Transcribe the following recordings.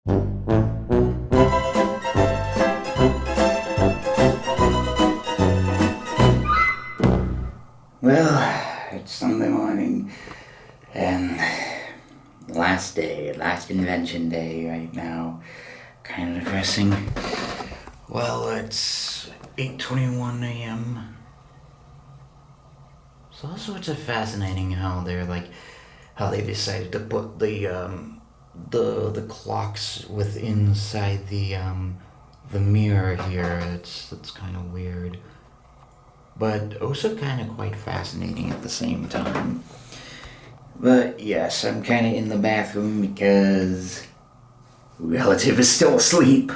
Well, it's Sunday morning, and last convention day right now. Kind of depressing. Well, it's 8:21 a.m. It's all sorts of fascinating how they decided to put the clocks inside the mirror here. It's kind of weird, but also kind of quite fascinating at the same time. But yes, I'm kind of in the bathroom because relative is still asleep,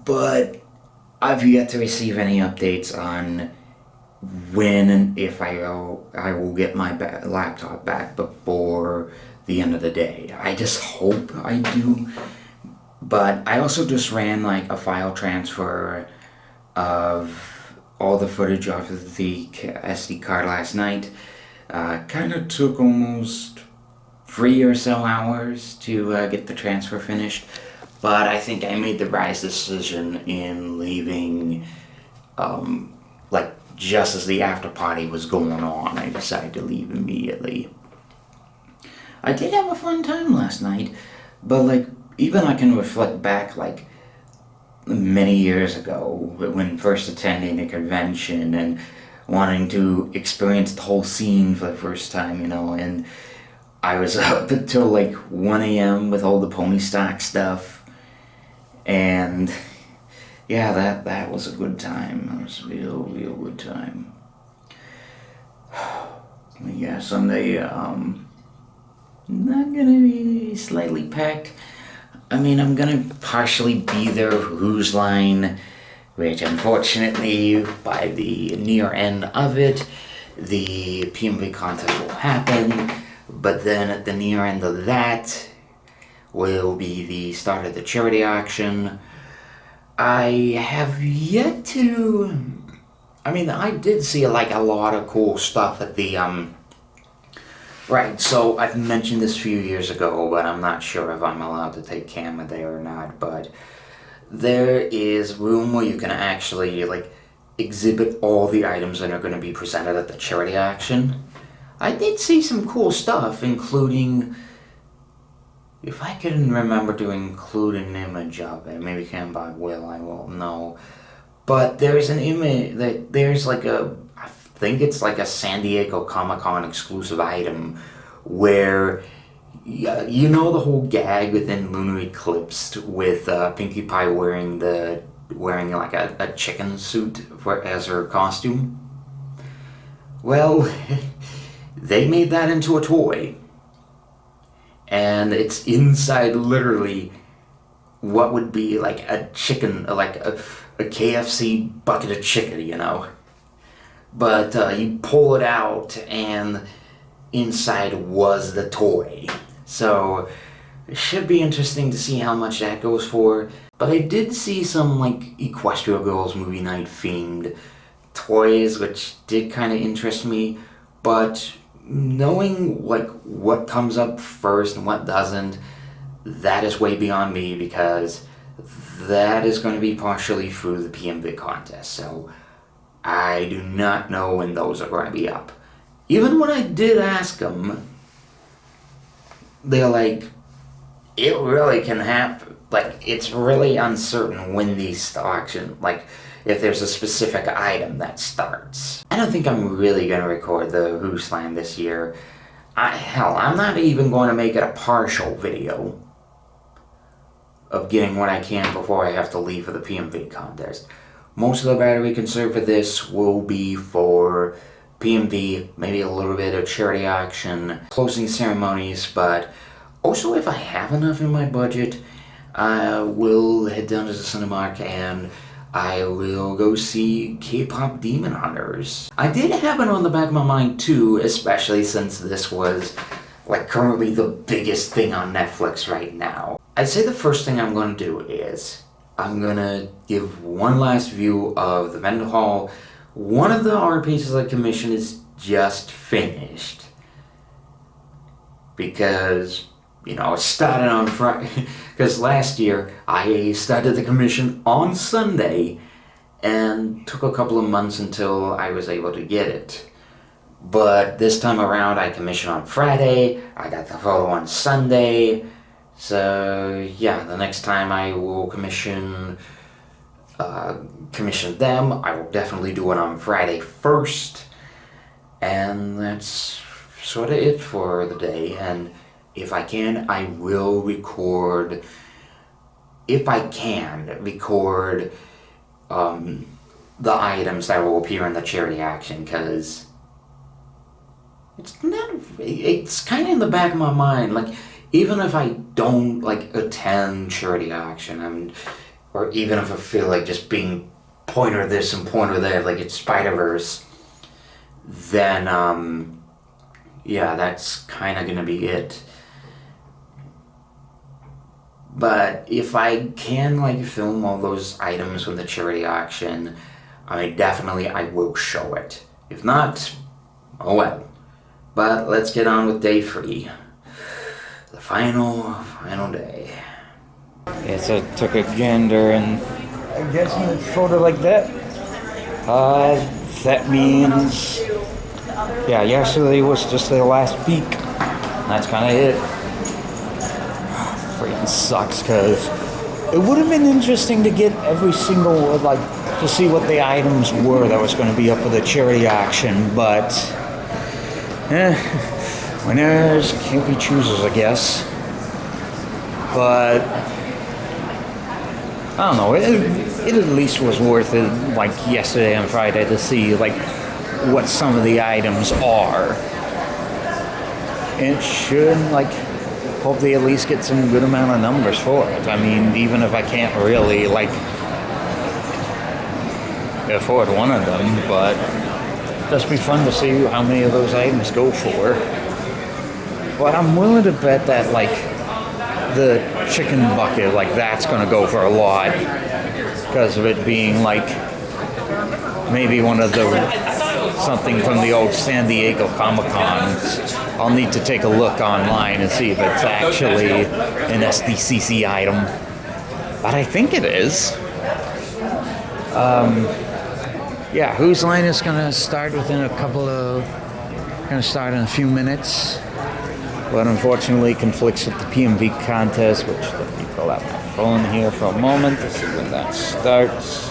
but I've yet to receive any updates on when and if I will get my laptop back before the end of the day. I just hope I do, but I also just ran like a file transfer of all the footage off of the SD card last night. Kind of took almost 3 or so hours to get the transfer finished, but I think I made the wise decision in leaving, just as the after party was going on. I decided to leave immediately. I did have a fun time last night, but even I can reflect back many years ago when first attending a convention and wanting to experience the whole scene for the first time, and I was up until 1 a.m. with all the pony stock stuff, and yeah, that was a good time. That was a real good time. Yeah, Sunday, not gonna be slightly packed. I mean, I'm gonna partially be there for Who's Line, which unfortunately, by the near end of it, the PMV contest will happen, but then at the near end of that will be the start of the charity auction. I have yet to... I did see a lot of cool stuff at the, Right, so I've mentioned this a few years ago, but I'm not sure if I'm allowed to take camera there or not, but there is room where you can actually, exhibit all the items that are going to be presented at the charity auction. I did see some cool stuff, including, if I can remember to include an image of it, maybe can by will, I won't know. But there's an image, there's I think it's a San Diego Comic-Con exclusive item where, the whole gag within Lunar Eclipse with Pinkie Pie wearing a chicken suit as her costume? Well, they made that into a toy. And it's inside literally what would be a chicken, a KFC bucket of chicken, But you pull it out and inside was the toy. So it should be interesting to see how much that goes for. But I did see some Equestria Girls movie night themed toys, which did kind of interest me. But knowing what comes up first and what doesn't, that is way beyond me, because that is going to be partially through the PMV contest. So I do not know when those are going to be up. Even when I did ask them, they're it really can happen. It's really uncertain when these auction, if there's a specific item that starts. I don't think I'm really going to record the Who Slam this year. I'm not even going to make it a partial video of getting what I can before I have to leave for the PMV contest. Most of the battery conserved for this will be for PMV, maybe a little bit of charity auction, closing ceremonies, but also if I have enough in my budget, I will head down to the Cinemark and I will go see K-pop Demon Hunters. I did have it on the back of my mind too, especially since this was currently the biggest thing on Netflix right now. I'd say the first thing I'm going to do is I'm going to give one last view of the vendor hall. One of the art pieces I commissioned is just finished, because started on Friday, because last year I started the commission on Sunday and took a couple of months until I was able to get it. But this time around I commissioned on Friday, I got the photo on Sunday, so yeah, the next time I will commission them, I will definitely do it on Friday first, and that's sort of it for the day. And if I can, I will record, the items that will appear in the charity action, because it's kind of in the back of my mind, like, even if I don't, like, attend charity action, or even if I feel like just being pointer this and pointer there, like it's Spider-Verse, then, yeah, that's kind of gonna be it. But if I can, like, film all those items from the charity auction, I will show it. If not, oh well. But let's get on with day 3. The final day. Yeah, so I took a gander, and I guess in a photo like that, that means, yeah, yesterday was just the last peak. That's kind of it. Freaking sucks, because it would have been interesting to get every single, like, to see what the items were that was going to be up for the charity auction, but winners can't be choosers, I guess. But I don't know, it at least was worth it, like, yesterday and Friday, to see, like, what some of the items are. And it should, like, hopefully at least get some good amount of numbers for it. I mean, even if I can't really, like, afford one of them, but just be fun to see how many of those items go for. But I'm willing to bet that, like, the chicken bucket, like, that's gonna go for a lot, because of it being, like, maybe one of the, something from the old San Diego Comic-Cons. I'll need to take a look online and see if it's actually an SDCC item, but I think it is. Yeah, Whose Line is gonna start in a few minutes, but unfortunately conflicts with the PMV contest, which, let me pull out my phone here for a moment to see when that starts.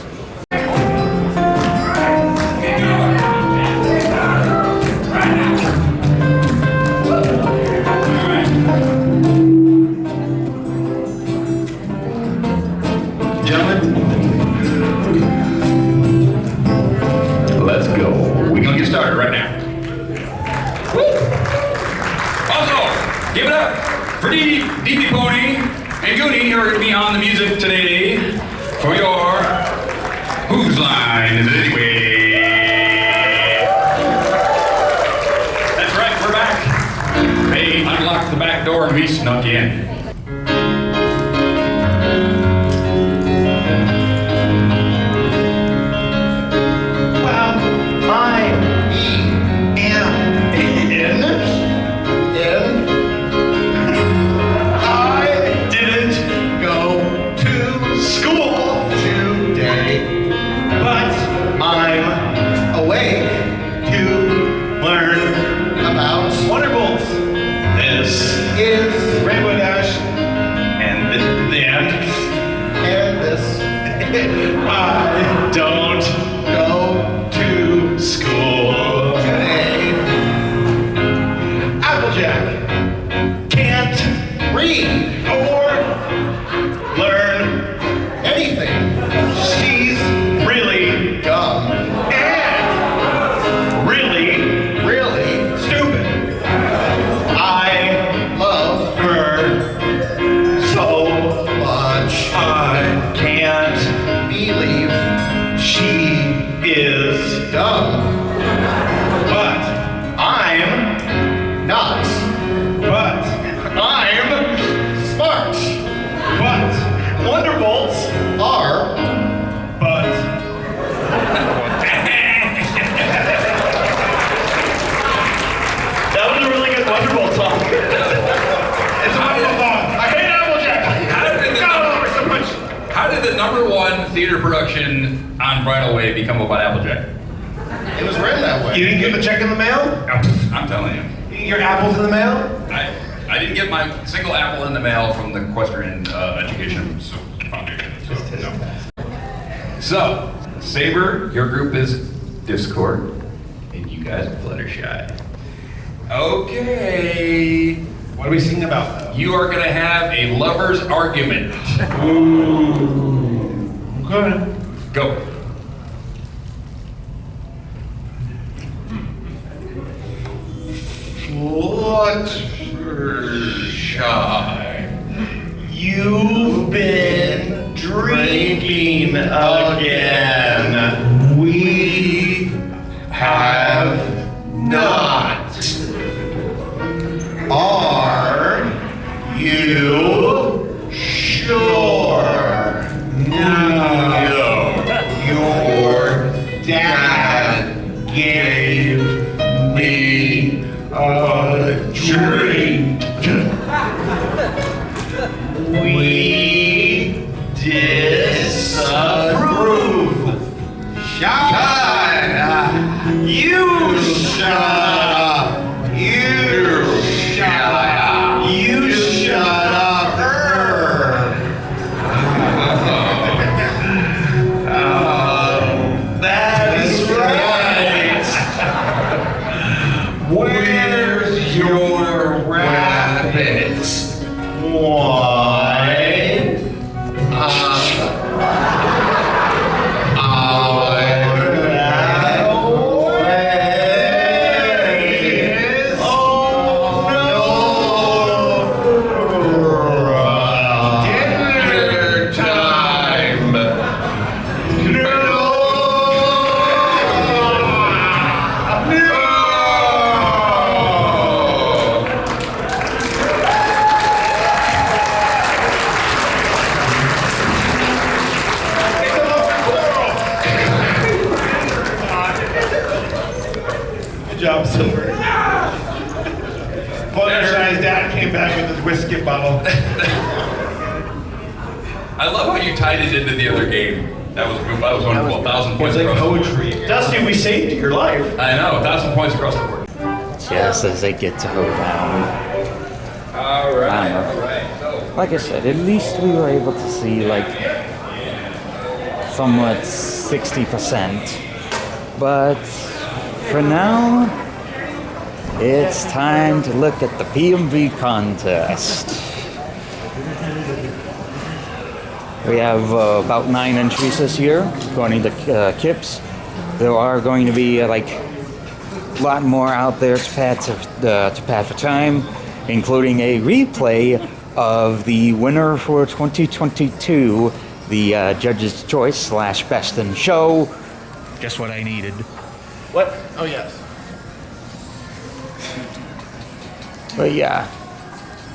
Started right now. Woo! Also, give it up for DP Pony and Goonie, who are going to be on the music today for your Whose Line Is It Anyway? That's right, we're back. They unlocked the back door and we snuck in. But I'm smart. theater production on Bridal Way become about Applejack? It was written that way. You didn't get the check in the mail? I'm telling you. Your apples in the mail? I didn't get my single apple in the mail from the Equestrian Education Foundation. So, Saber, your group is Discord, and you guys are Fluttershy. Okay. What are we singing about, though? You are going to have a lover's argument. Ooh. Okay. Go. Fluttershy. You've been drinking again. We have not. Are you sure? No. Your dad gave me a drink. We disapprove. Shut up. You shut up. You shut up. You shut up. That's right. Where's your rabbit? Why? Good job, Silver. Fluttershy's dad came back with his whiskey bottle. I love how you tied it into the other game. That was wonderful. 1,000 points It's like across the board. poetry. Dusty, we saved your life. I know, 1,000 points across the board. Just as they get to go down. All right, all right. So, Like I said, at least we were able to see like somewhat 60%. But for now, it's time to look at the PMV contest. We have about 9 entries this year, according to Kips. There are going to be like a lot more out there to pad for time, including a replay of the winner for 2022, the Judge's Choice / Best in Show. Just what I needed. What? Oh, yes. But yeah,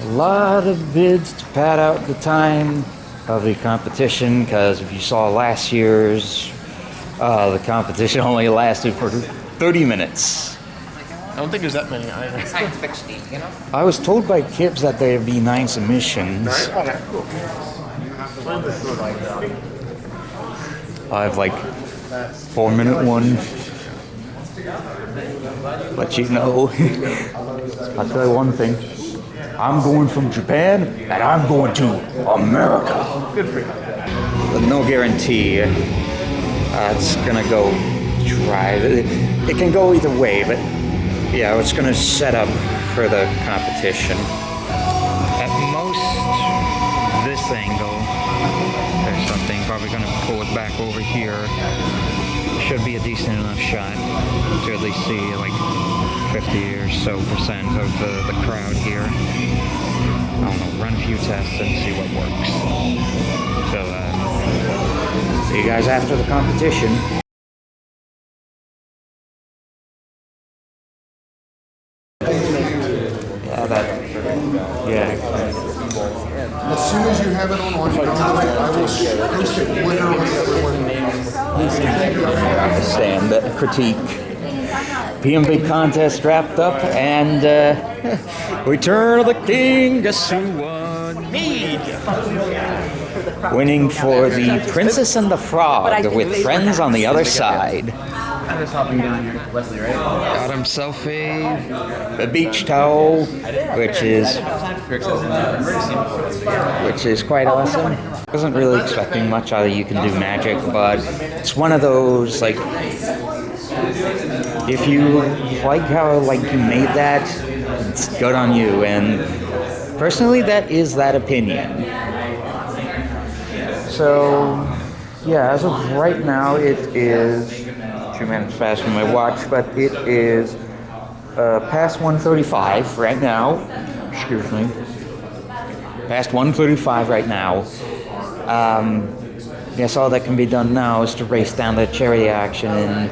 a lot of bids to pad out the time of the competition, because if you saw last year's, the competition only lasted for 30 minutes. I don't think there's that many either. Science fiction, you know? I was told by Kibbs that there'd be 9 submissions. Okay. I have like 4-minute one. But you know, I'll tell you one thing. I'm going from Japan, and I'm going to America. Good for you. But no guarantee. It's gonna go drive. It can go either way, but yeah, it's gonna set up for the competition. At most, this angle, there's something. Probably gonna pull it back over here. Should be a decent enough shot to at least see like 50 or so percent of the crowd here. I don't know, run a few tests and see what works. So, see you guys after the competition. As soon as you have it on audio, I will post it winner with everyone. Understand that critique. PMV contest wrapped up, and Return of the King. Guess who won? Me. Winning for the Princess and the Frog with friends on the other side. I'm just hopping down here. Leslie, right? Got himself a beach towel, which is quite awesome. Wasn't really expecting much out of You Can Do Magic, but it's one of those, like, if you like how you made that, it's good on you, and personally that is that opinion. So yeah, as of right now it is 2 minutes past from my watch, but it is past 1:35 right now. Excuse me. Past 1:35 right now. Guess all that can be done now is to race down the charity action and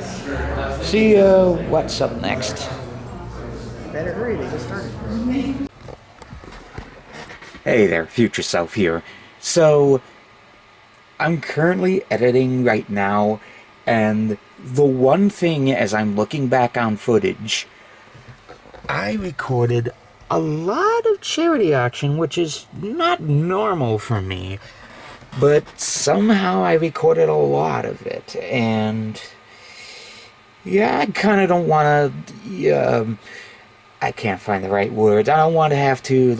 see what's up next. Better hurry, they just started. Hey there, future self here. So, I'm currently editing right now, and the one thing as I'm looking back on footage, I recorded a lot of charity action, which is not normal for me, but somehow I recorded a lot of it, and yeah, I kind of don't want to, I can't find the right words, I don't want to have to,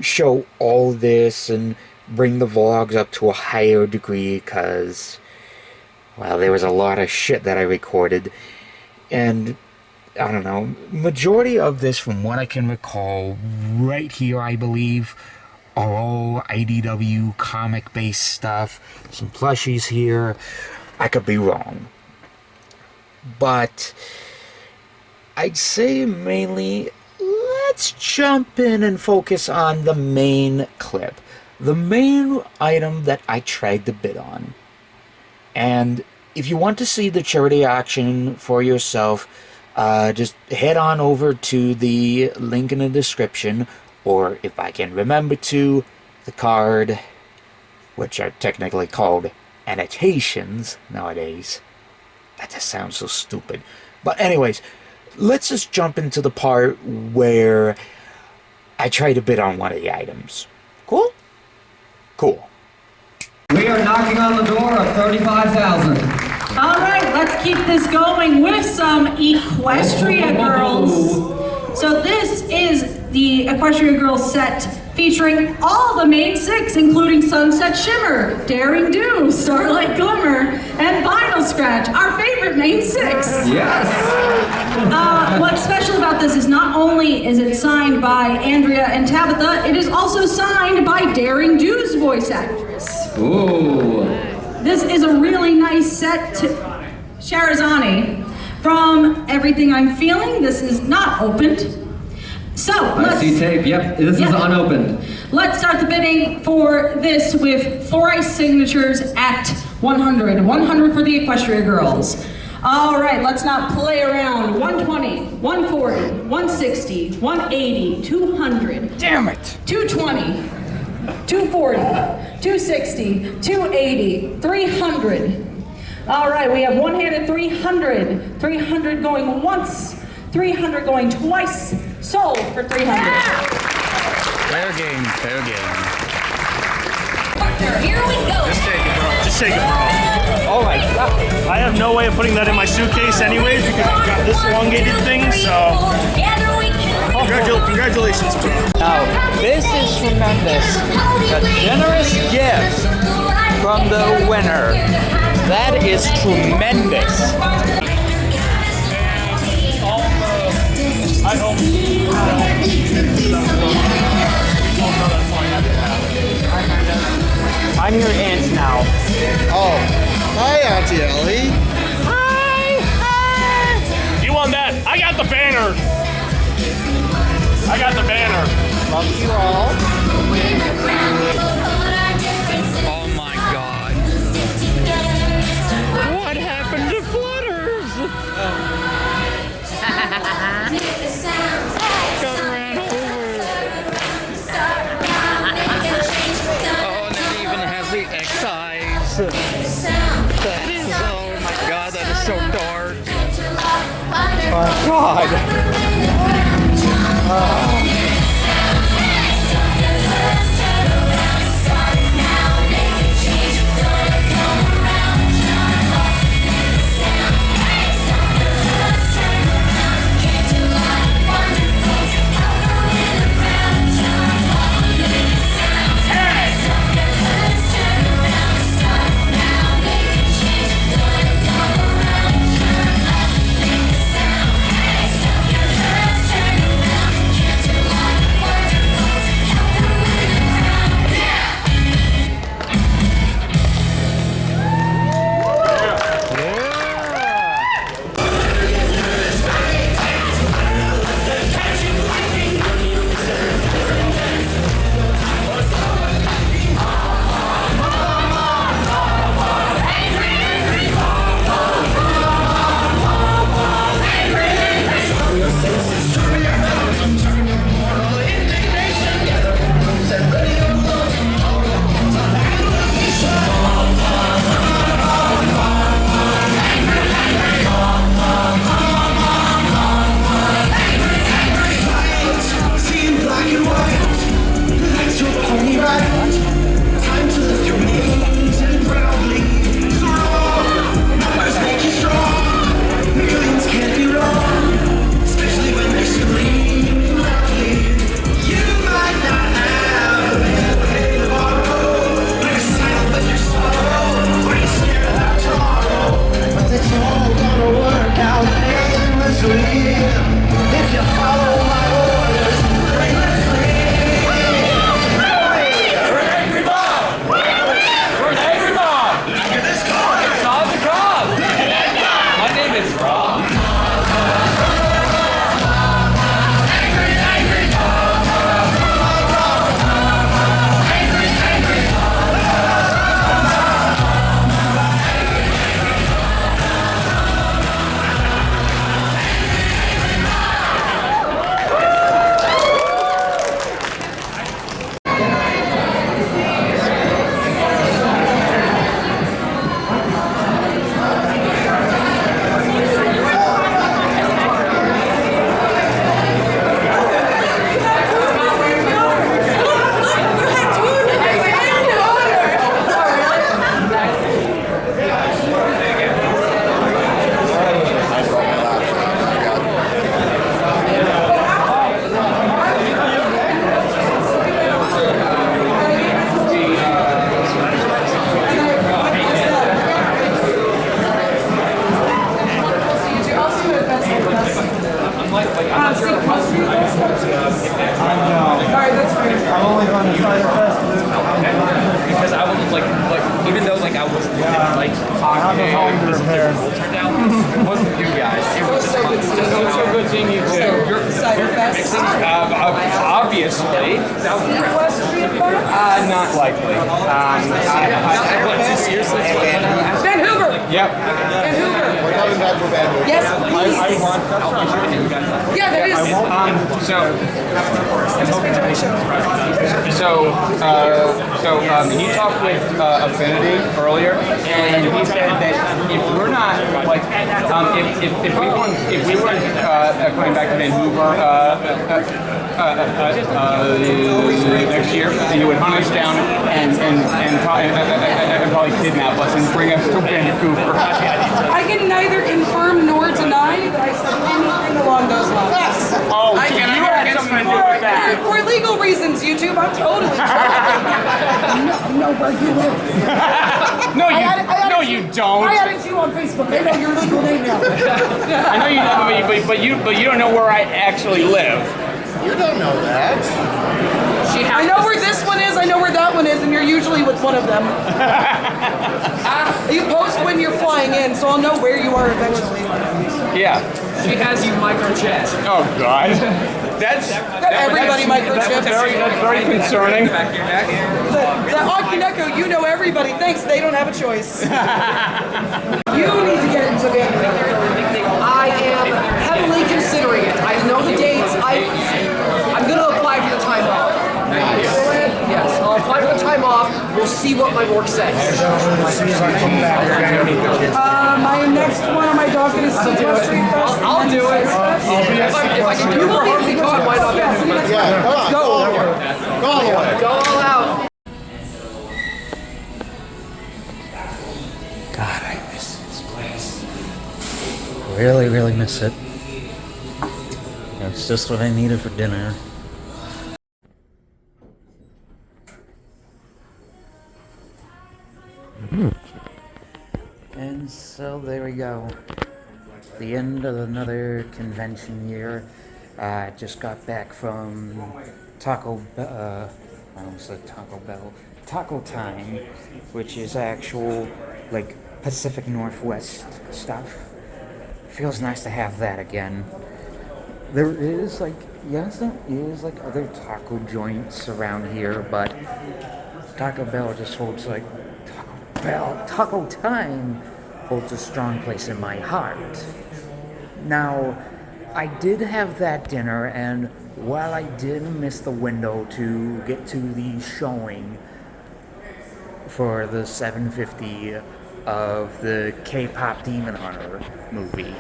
show all this and bring the vlogs up to a higher degree, because, well, there was a lot of shit that I recorded, and I don't know, majority of this, from what I can recall, right here, I believe, are all IDW comic-based stuff, some plushies here. I could be wrong, but I'd say mainly, let's jump in and focus on the main clip, the main item that I tried to bid on. And if you want to see the charity action for yourself, just head on over to the link in the description, or if I can remember to, the card, which are technically called annotations nowadays. That just sounds so stupid. But anyways, let's just jump into the part where I try to bid on one of the items. Cool? Cool. We are knocking on the door of 35,000. All right, let's keep this going with some Equestria Girls. So this is the Equestria Girls set featuring all the main six, including Sunset Shimmer, Daring Do, Starlight Glimmer, and Vinyl Scratch, our favorite main six. Yes. What's special about this is not only is it signed by Andrea and Tabitha, it is also signed by Daring Do's voice actress. Ooh. This is a really nice set to Sharazani. From everything I'm feeling, this is not opened. So I see tape. Yep, this is unopened. Let's start the bidding for this with 4 ice signatures at 100. 100 for the Equestria Girls. All right, let's not play around. 120, 140, 160, 180, 200. Damn it! 220, 240, 260, 280, 300. All right, we have one hand at 300. 300 going once, 300 going twice. Sold for 300. Fair game, fair game. Here we go. Just take it, bro. Oh my god. I have no way of putting that in my suitcase anyways because I've got this elongated thing, so... Congratulations, bro. Now, this is tremendous. A generous gift from the winner. That is tremendous. I'm your aunt now. Oh, hi, Auntie Ellie. You want that? I got the banner. I got the banner. Love you all. Oh my god. What happened to Flutters? Got ran over. Oh, and it even has the excise. That is, oh my god, that is so dark. Oh my god. have a home to repair. It wasn't you guys. It was so good seeing you. So good seeing you too. Cider Fest. Obviously. Not likely. Vancouver. Yep. Vancouver. We're coming back for Vancouver. Yes, please. Yeah, that is. He talked with Affinity earlier, and he said that if we're not like, if we weren't coming back to Vancouver next year, and you would hunt us down and probably kidnap us and bring us to Vancouver. I can neither confirm nor deny that I said anything along those lines. Oh, you had something to do with that. For legal reasons, YouTube, I'm totally I know where you live. No, you don't. I added you on Facebook. I know your legal name now. I know you know, but you don't know where I actually live. You don't know that. I know where this one is, I know where that one is, and you're usually with one of them. You post when you're flying in, so I'll know where you are eventually. Yeah. She has you microchipped. Oh God. That's everybody microchipped. That's very concerning. The Hockey Neko, you know everybody. Thanks, they don't have a choice. You need to get into Vancouver. I am heavily considering it. I know the dates. I'm going to apply for the time off. Yes, I'll apply for the time off. We'll see what my work says. My next one on my docket is Equestrian Fest. I'll do it. If I can do it for Hartley Con, why not? Yeah, Let's go. go all the way. Go all out. God, I miss this place. Really, really miss it. It's just what I needed for dinner. And so there we go. The end of another convention year. I just got back from I almost said Taco Bell. Taco Time, which is actual, like, Pacific Northwest stuff. Feels nice to have that again. There is, like, yes, there is, like, other taco joints around here, but Taco Bell just holds, like, Taco Time holds a strong place in my heart. Now, I did have that dinner, and while I did miss the window to get to the showing for the 750 of the K-pop Demon Hunter movie,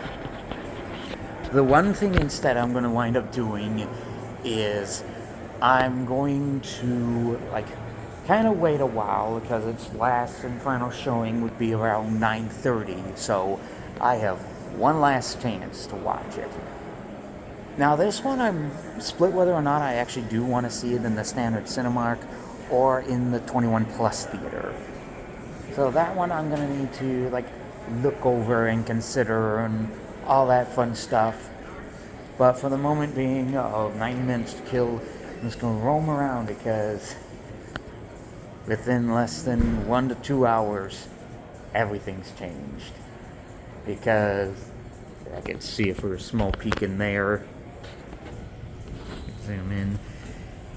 the one thing instead I'm going to wind up doing is I'm going to, like, kind of wait a while because its last and final showing would be around 9:30, so I have one last chance to watch it. Now this one I'm split whether or not I actually do want to see it in the standard Cinemark or in the 21 Plus theater. So that one I'm going to need to, like, look over and consider and all that fun stuff. But for the moment being, 90 minutes to kill, I'm just going to roam around because within less than 1 to 2 hours, everything's changed. Because I can see it for a small peek in there. Zoom in.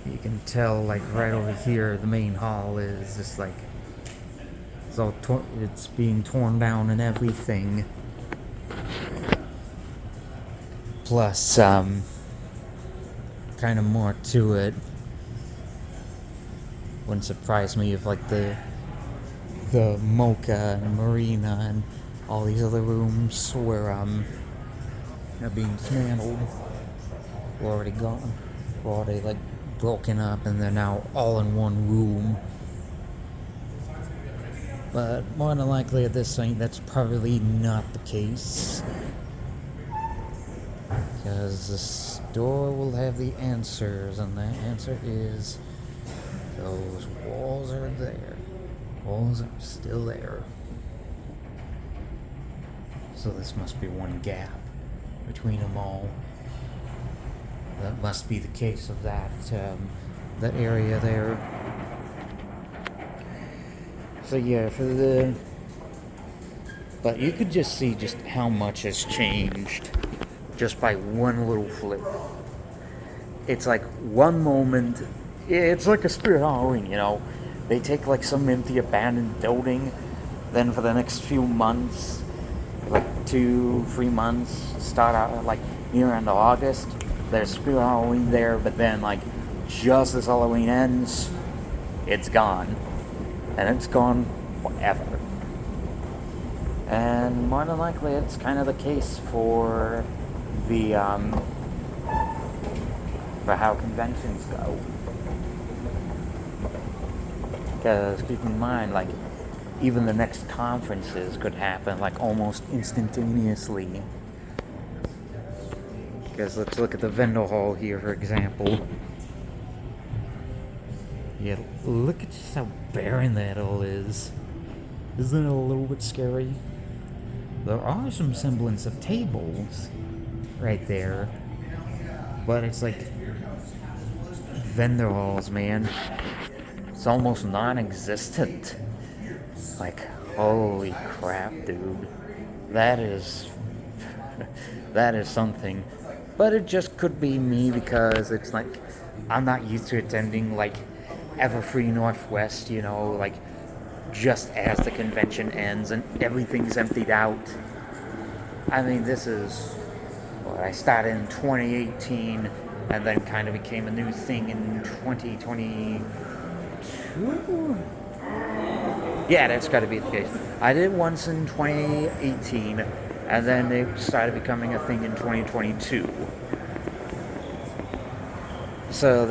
You can tell, like, right over here, the main hall is just like it's being torn down and everything. Plus, kind of more to it. Wouldn't surprise me if, like, the Mocha and Marina and all these other rooms were being dismantled, were already gone, were already, like, broken up, and they're now all in one room. But more than likely at this point, that's probably not the case, because the store will have the answers, and that answer is those walls are there. Walls are still there. So this must be one gap between them all. That must be the case of that area there. So yeah, for the But you could just see just how much has changed just by one little flip. It's like one moment, it's like a Spirit Halloween, you know. They take like some empty abandoned building, then for the next few months, like 2-3 months, start out like near end of August, there's Spirit Halloween there, but then like just as Halloween ends, it's gone. And it's gone forever. And more than likely it's kind of the case for the for how conventions go. Because keep in mind, like, even the next conferences could happen like almost instantaneously. Because let's look at the vendor hall here, for example. Yeah, look at just how barren that all is. Isn't it a little bit scary? There are some semblance of tables right there, but it's like vendor halls, man. It's almost non-existent. Like, holy crap, dude. That is something. But it just could be me because it's like I'm not used to attending like Everfree Northwest, you know, like just as the convention ends and everything's emptied out. I mean, this is what I started in 2018 and then kind of became a new thing in 2022. Yeah, that's got to be the case. I did it once in 2018, and then it started becoming a thing in 2022. So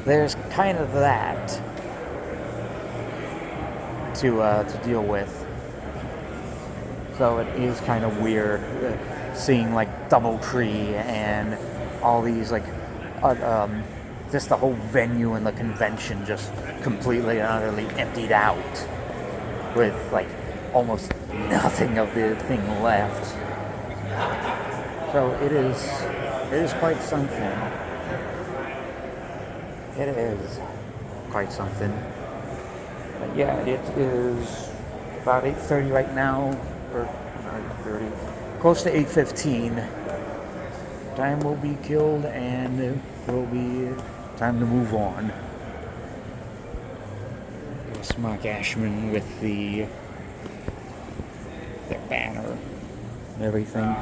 there's kind of that to deal with. So it is kind of weird seeing like DoubleTree and all these like just the whole venue and the convention just completely and utterly emptied out with like almost nothing of the thing left. So it is quite something. It is quite something. But yeah, it is about 8:30 right now, or 9:30, close to 8:15. Time will be killed and it will be time to move on. There's Mark Ashman with their banner and everything.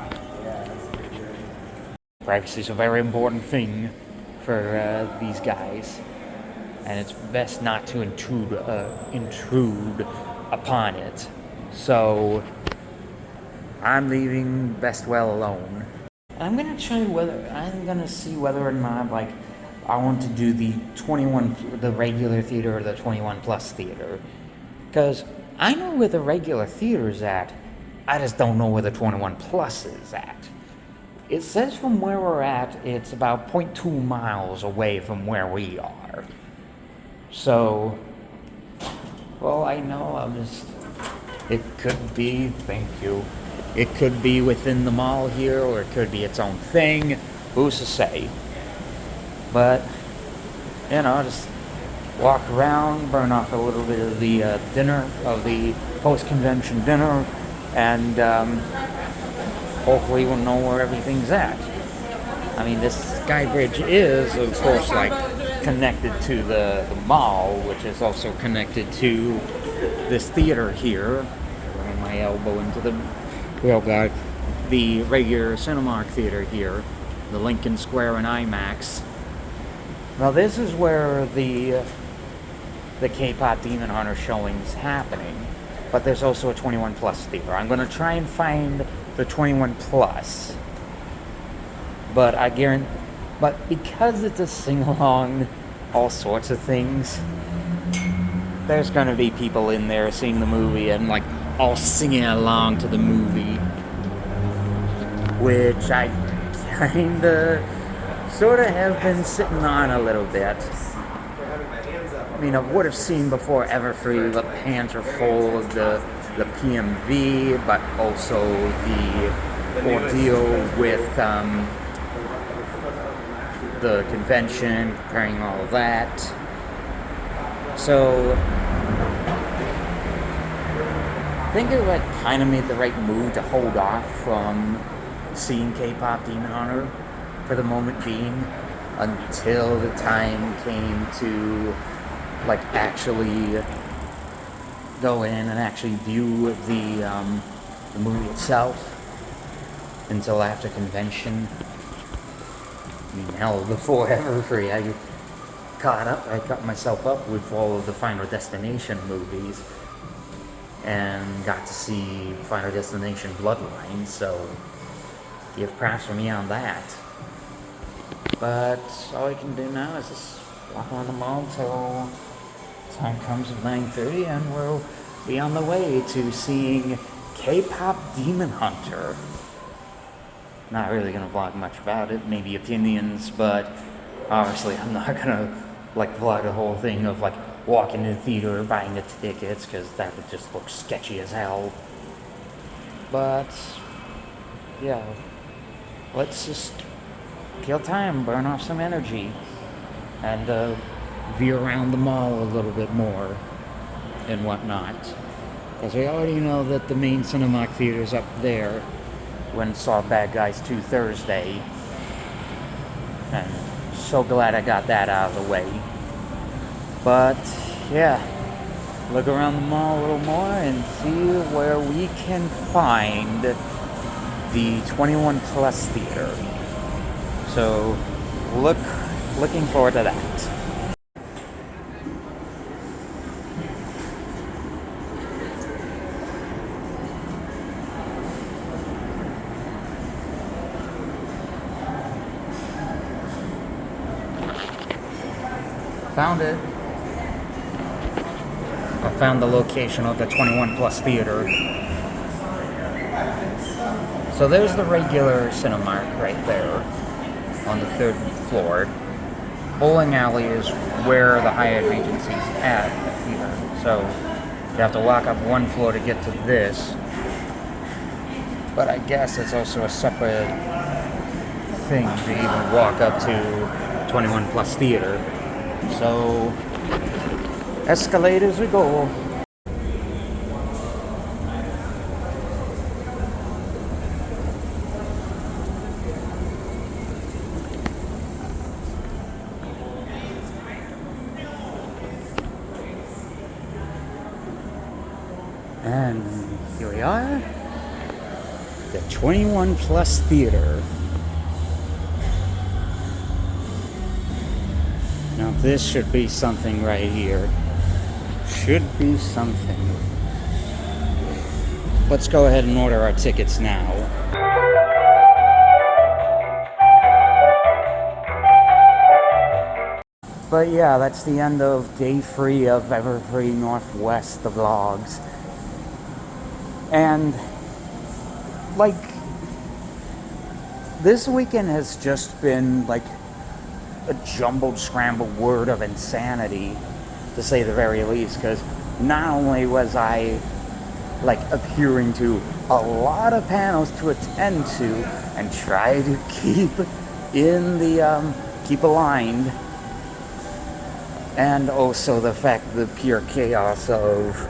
Privacy is a very important thing for these guys, and it's best not to intrude upon it. So I'm leaving best well alone. I'm gonna see whether or not like I want to do the regular theater or the 21 plus theater, because I know where the regular theater is at. I just don't know where the 21 plus is at. It says from where we're at, it's about 0.2 miles away from where we are. So, well, I know it could be, thank you. It could be within the mall here, or it could be its own thing. Who's to say? But, you know, just walk around, burn off a little bit of the the post-convention dinner, and hopefully we'll know where everything's at. I mean, this Sky Bridge is, of course, like connected to the mall, which is also connected to this theater here. Running my elbow into the the regular Cinemark theater here, the Lincoln Square and IMAX. Now this is where the K-pop Demon Hunter showing's happening, but there's also a 21 plus theater. I'm gonna try and find the 21 plus, but because it's a sing-along, all sorts of things, there's gonna be people in there seeing the movie and like all singing along to the movie, which I kinda sorta have been sitting on a little bit. I mean, I would have seen before Everfree, the hands are full of the PMV, but also the ordeal with the convention, preparing all of that. So think it like kind of made the right move to hold off from seeing K-pop Demon Hunter for the moment being until the time came to like actually go in and actually view the movie itself until after convention. I mean, hell, before Everfree, I got myself up with all of the Final Destination movies and got to see Final Destination Bloodline, so give props for me on that. But all I can do now is just walk around the mall till time comes at 9:30 and we'll be on the way to seeing K-pop Demon Hunter. Not really gonna vlog much about it, maybe opinions, but obviously I'm not gonna like vlog the whole thing of like walking to the theater, buying the tickets, because that would just look sketchy as hell. But yeah, let's just kill time, burn off some energy, and veer around the mall a little bit more and whatnot. Because we already know that the main Cinemark theater's up there when saw Bad Guys 2 Thursday. And so glad I got that out of the way. But yeah, look around the mall a little more and see where we can find the 21 Plus theater. So looking forward to that. Found it. I found the location of the 21 Plus theater. So there's the regular Cinemark right there on the 3rd floor. Bowling alley is where the Hyatt Regency's at here. So you have to walk up one floor to get to this. But I guess it's also a separate thing to even walk up to 21 Plus theater. So, escalators we go. And here we are, the 21 Plus theater. Now this should be something right here. Should be something. Let's go ahead and order our tickets now. But yeah, that's the end of day 3 of Everfree Northwest, the vlogs. And like, this weekend has just been like a jumbled, scrambled word of insanity, to say the very least, because not only was I like adhering to a lot of panels to attend to and try to keep in the keep aligned, and also the fact the pure chaos of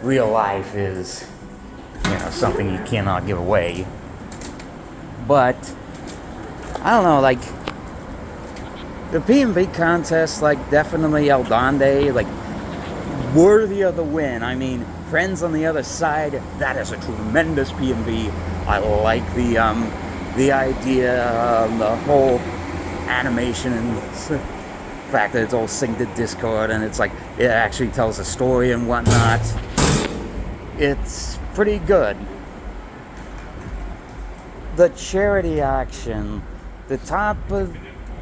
real life is, you know, something you cannot give away. But I don't know, like, the P&B contest, like, definitely El Donde, like, worthy of the win. I mean, Friends on the Other Side, that is a tremendous P&B. I like the idea, the whole animation and the fact that it's all synced to Discord and it's like, it actually tells a story and whatnot. It's pretty good. The charity action, the top of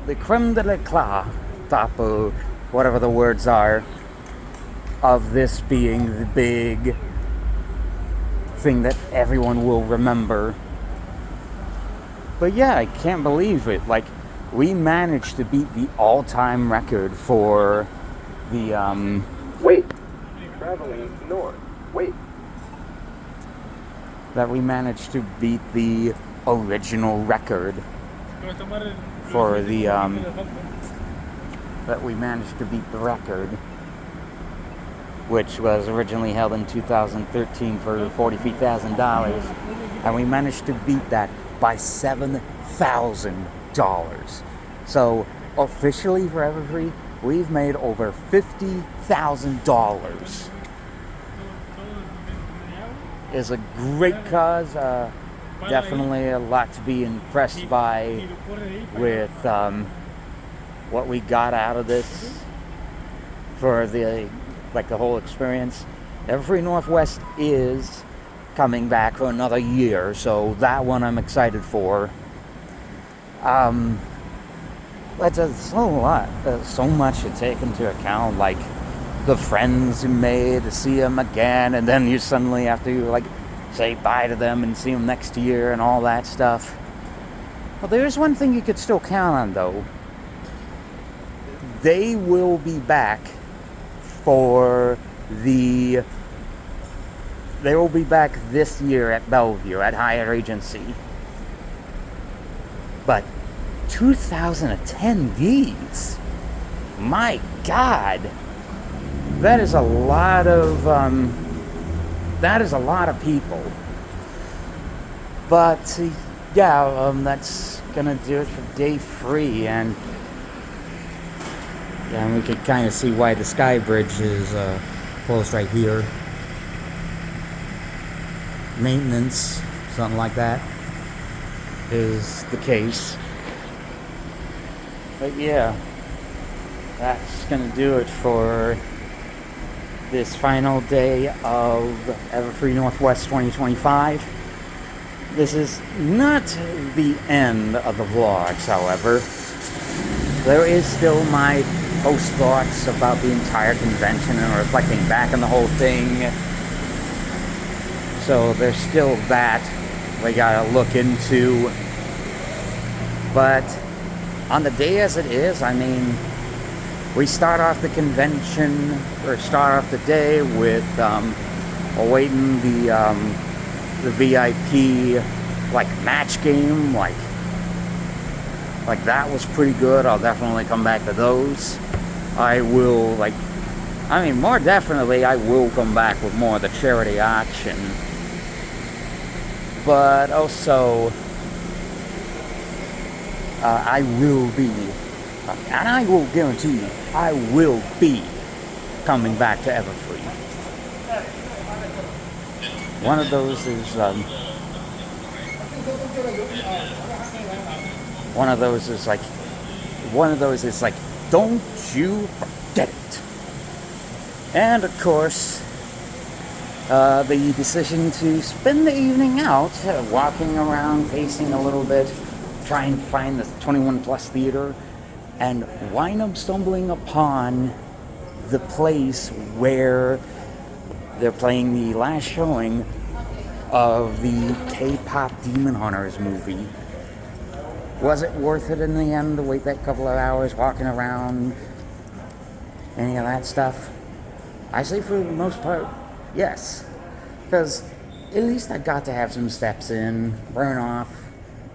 the creme de la creme, top of whatever the words are, of this being the big thing that everyone will remember. But yeah, I can't believe it. Like, we managed to beat the all-time record for the, Wait. Traveling north. Wait. that we managed to beat the original record for the, that we managed to beat the record. which was originally held in 2013 for $43,000, and we managed to beat that by $7,000. So officially for Everfree, we've made over $50,000. It's a great cause. Definitely a lot to be impressed by with what we got out of this for the whole experience. Everfree Northwest is coming back for another year, so that one I'm excited for. But there's a lot, so much to take into account, like the friends you made, to see them again, and then you suddenly have to say bye to them and see them next year and all that stuff. Well, there's one thing you could still count on, though. They will be back they will be back this year at Bellevue, at Hyatt Regency. But 2,000 attendees, my God, that is a lot of people. But that's gonna do it for day 3, and we can kind of see why the Sky Bridge is closed right here. Maintenance, something like that, is the case. But yeah, that's gonna do it for this final day of Everfree Northwest 2025. This is not the end of the vlogs, however. There is still my post thoughts about the entire convention and reflecting back on the whole thing. So there's still that we gotta look into. But on the day as it is, we start off the convention, or start off the day with awaiting the VIP match game. That was pretty good. I'll definitely come back to those. I will more definitely I will come back with more of the charity auction. But also I will be, and I will guarantee you, I will be coming back to Everfree. One of those is don't you forget it. And of course, the decision to spend the evening out, walking around, pacing a little bit, trying to find the 21 plus theater, and wind up stumbling upon the place where they're playing the last showing of the K-pop Demon Hunters movie. Was it worth it in the end to wait that couple of hours walking around, any of that stuff? I say for the most part, yes. Because at least I got to have some steps in, burn off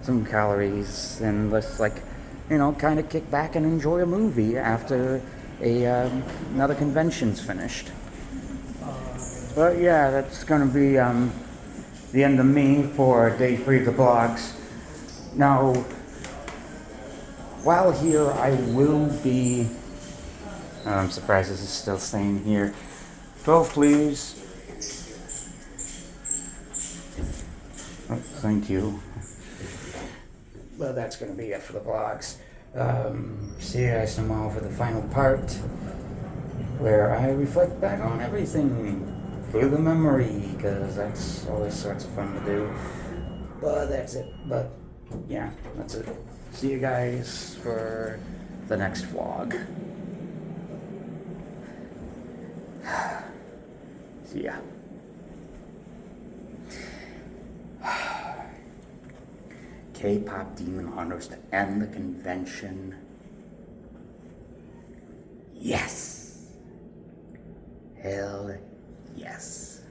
some calories, and just kind of kick back and enjoy a movie after another convention's finished. But yeah, that's gonna be the end of me for day 3 of the blogs. Now, while here, I will be. I'm surprised this is still staying here. 12, please. Oh, thank you. Well, that's going to be it for the vlogs. See you guys tomorrow for the final part, where I reflect back on everything through the memory, because that's always sorts of fun to do. But that's it. But yeah, that's it. See you guys for the next vlog. See ya. K-pop Demon Hunters to end the convention. Yes. Hell yes.